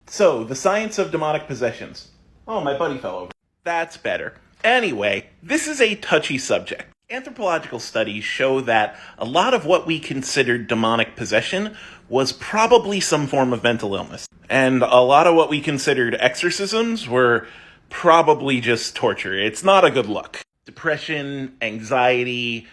So, the science of demonic possessions. Oh, my buddy fell over. That's better. Anyway, this is a touchy subject. Anthropological studies show that a lot of what we considered demonic possession was probably some form of mental illness. And a lot of what we considered exorcisms were probably just torture. It's not a good look. Depression, anxiety,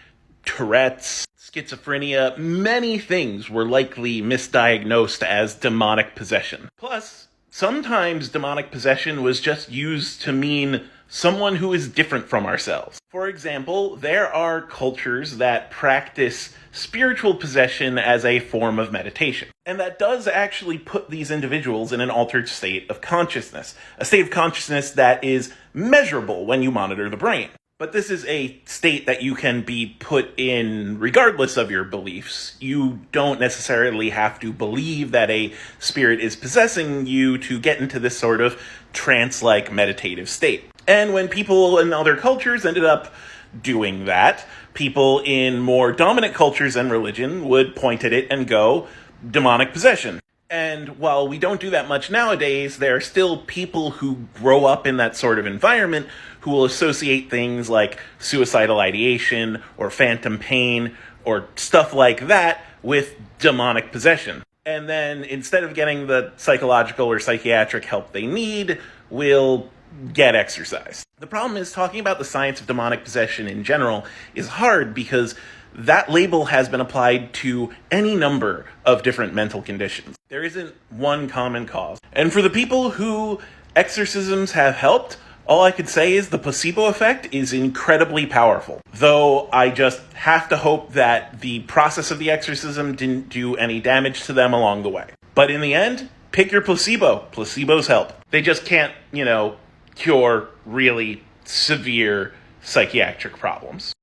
Tourette's, schizophrenia, many things were likely misdiagnosed as demonic possession. Plus, sometimes demonic possession was just used to mean someone who is different from ourselves. For example, there are cultures that practice spiritual possession as a form of meditation. And that does actually put these individuals in an altered state of consciousness, a state of consciousness that is measurable when you monitor the brain. But this is a state that you can be put in regardless of your beliefs. You don't necessarily have to believe that a spirit is possessing you to get into this sort of trance-like meditative state. And when people in other cultures ended up doing that, people in more dominant cultures and religion would point at it and go, demonic possession. And while we don't do that much nowadays, there are still people who grow up in that sort of environment who will associate things like suicidal ideation or phantom pain or stuff like that with demonic possession. And then instead of getting the psychological or psychiatric help they need, will get exercised. The problem is talking about the science of demonic possession in general is hard because that label has been applied to any number of different mental conditions. There isn't one common cause. And for the people who exorcisms have helped, all I could say is the placebo effect is incredibly powerful. Though I just have to hope that the process of the exorcism didn't do any damage to them along the way. But in the end, pick your placebo. Placebos help. They just can't, cure really severe psychiatric problems.